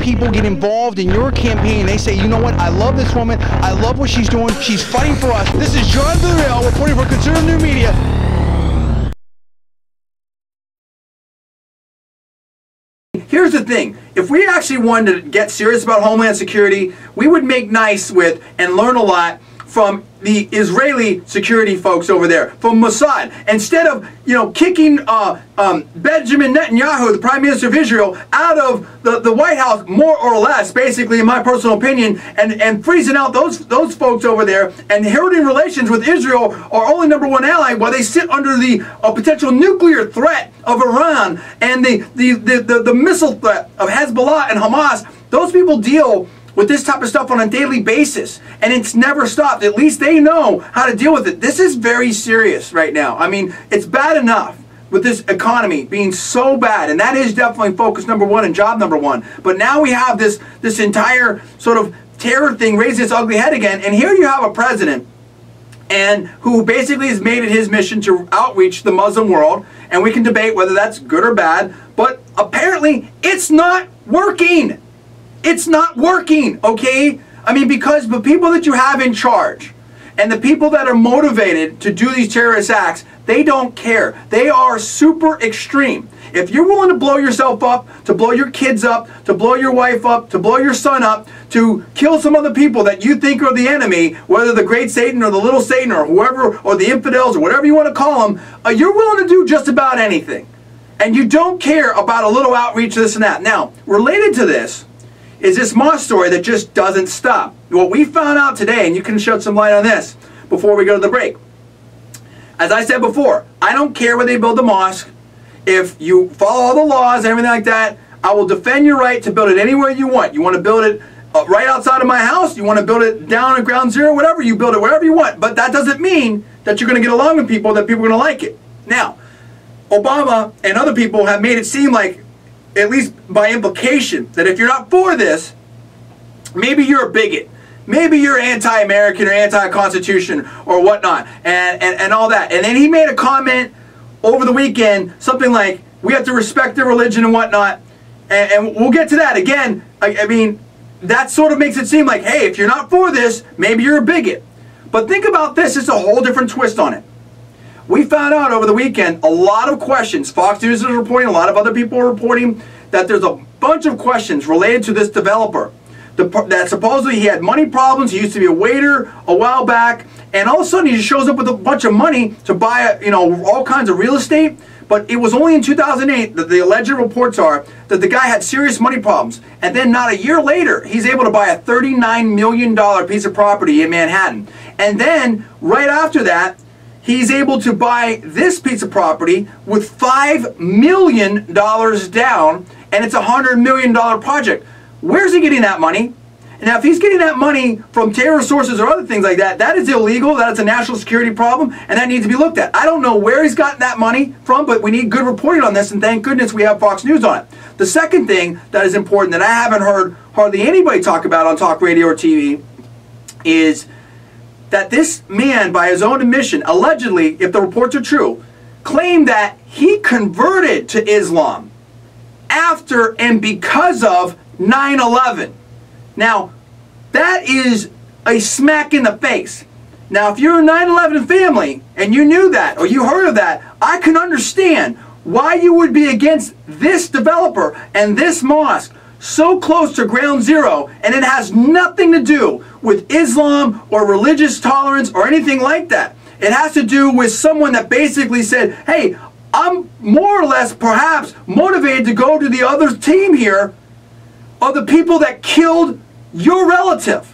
people get involved in your campaign. They say, you know what, I love this woman, I love what she's doing, she's fighting for us. This is John Villarreal reporting for Conservative New Media. Here's the thing, if we actually wanted to get serious about Homeland Security, we would make nice with and learn a lot from the Israeli security folks over there, from Mossad. Instead of, you know, kicking Benjamin Netanyahu, the Prime Minister of Israel, out of the White House, more or less, basically, in my personal opinion, and freezing out those folks over there, and hurting relations with Israel, our only #1 ally, while they sit under the potential nuclear threat of Iran and the missile threat of Hezbollah and Hamas. Those people deal with this type of stuff on a daily basis, and it's never stopped. At least they know how to deal with it. This is very serious right now. I mean, it's bad enough with this economy being so bad, and that is definitely focus #1 and job #1. But now we have this entire sort of terror thing raising its ugly head again, and here you have a president and who basically has made it his mission to outreach the Muslim world, and we can debate whether that's good or bad, but apparently it's not working. It's not working, okay? I mean, because the people that you have in charge and the people that are motivated to do these terrorist acts, they don't care. They are super extreme. If you're willing to blow yourself up, to blow your kids up, to blow your wife up, to blow your son up, to kill some other people that you think are the enemy, whether the great Satan or the little Satan or whoever, or the infidels or whatever you want to call them, you're willing to do just about anything. And you don't care about a little outreach, this and that. Now, related to this is this Mosque story that just doesn't stop. What we found out today, and you can shed some light on this before we go to the break. As I said before, I don't care where they build the mosque. If you follow all the laws and everything like that, I will defend your right to build it anywhere you want. You want to build it right outside of my house, you want to build it down at ground zero, whatever, you build it wherever you want. But that doesn't mean that you're going to get along with people, that people are going to like it. Now, Obama and other people have made it seem like, at least by implication, that if you're not for this, maybe you're a bigot. Maybe you're anti-American or anti-Constitution or whatnot, and all that. And then he made a comment over the weekend, something like, we have to respect their religion and whatnot, and we'll get to that. Again, I mean, that sort of makes it seem like, hey, if you're not for this, maybe you're a bigot. But think about this, it's a whole different twist on it. We found out over the weekend a lot of questions. Fox News is reporting, a lot of other people are reporting that there's a bunch of questions related to this developer. That supposedly he had money problems, he used to be a waiter a while back, and all of a sudden he just shows up with a bunch of money to buy, you know, all kinds of real estate. But it was only in 2008 that the alleged reports are that the guy had serious money problems. And then not a year later, he's able to buy a $39 million piece of property in Manhattan. And then right after that, he's able to buy this piece of property with $5 million down, and it's a $100 million project. Where's he getting that money? And now if he's getting that money from terror sources or other things like that, that is illegal, that's a national security problem, and that needs to be looked at. I don't know where he's gotten that money from, but we need good reporting on this, and thank goodness we have Fox News on it. The second thing that is important that I haven't heard hardly anybody talk about on talk radio or TV is that this man, by his own admission, allegedly, if the reports are true, claimed that he converted to Islam after and because of 9/11. Now, that is a smack in the face. Now, if you're a 9/11 family and you knew that or you heard of that, I can understand why you would be against this developer and this mosque so close to ground zero, and it has nothing to do with Islam or religious tolerance or anything like that. It has to do with someone that basically said, hey, I'm more or less perhaps motivated to go to the other team here of the people that killed your relative.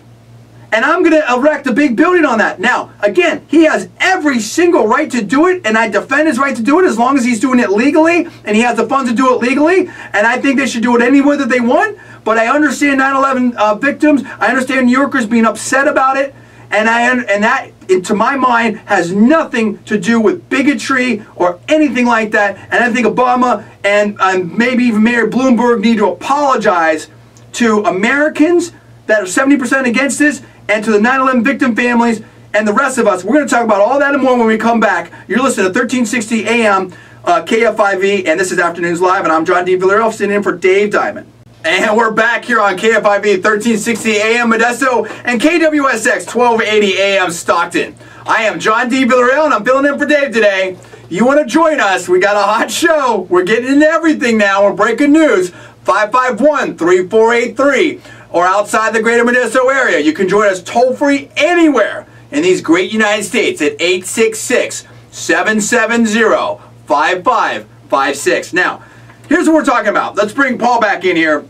And I'm going to erect a big building on that. Now, again, he has every single right to do it, and I defend his right to do it as long as he's doing it legally, and he has the funds to do it legally, and I think they should do it anywhere that they want. But I understand 9/11 victims, I understand New Yorkers being upset about it, and that, to my mind, has nothing to do with bigotry or anything like that. And I think Obama and maybe even Mayor Bloomberg need to apologize to Americans that are 70% against this, and to the 9/11 victim families and the rest of us. We're going to talk about all that and more when we come back. You're listening to 1360 AM KFIV, and this is Afternoons Live, and I'm John D. Villarreal, sitting in for Dave Diamond. And we're back here on KFIV 1360 AM Modesto and KWSX 1280 AM Stockton. I am John D. Villarreal and I'm filling in for Dave today. You want to join us? We got a hot show. We're getting into everything now. We're breaking news. 551-3483 or outside the greater Modesto area. You can join us toll-free anywhere in these great United States at 866-770-5556. Now, here's what we're talking about. Let's bring Paul back in here.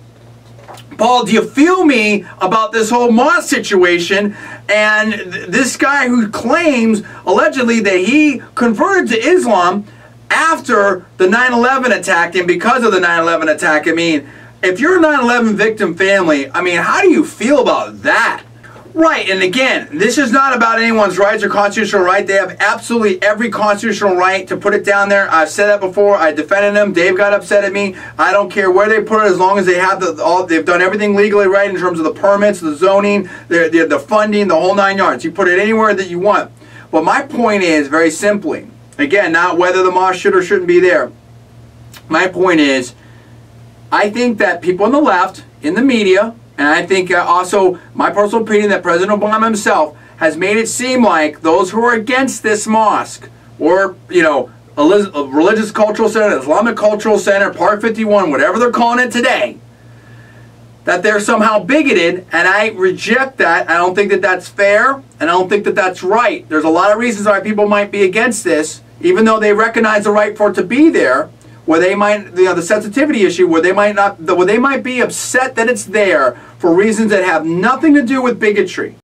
Paul, do you feel me about this whole Mosque situation and this guy who claims allegedly that he converted to Islam after the 9/11 attack and because of the 9/11 attack? I mean, if you're a 9/11 victim family, I mean, how do you feel about that? Right, and again, this is not about anyone's rights or constitutional right. They have absolutely every constitutional right to put it down there. I've said that before. I defended them. Dave got upset at me. I don't care where they put it as long as they have they've done everything legally right in terms of the permits, the zoning, the funding, the whole 9 yards. You put it anywhere that you want. But my point is, very simply, again, not whether the mosque should or shouldn't be there. My point is, I think that people on the left, in the media, and I think also, my personal opinion, that President Obama himself has made it seem like those who are against this mosque, or, you know, a religious cultural center, Islamic cultural center, Part 51, whatever they're calling it today, that they're somehow bigoted, and I reject that. I don't think that that's fair, and I don't think that that's right. There's a lot of reasons why people might be against this, even though they recognize the right for it to be there, where they might, you know, the sensitivity issue, where they might not, where they might be upset that it's there for reasons that have nothing to do with bigotry.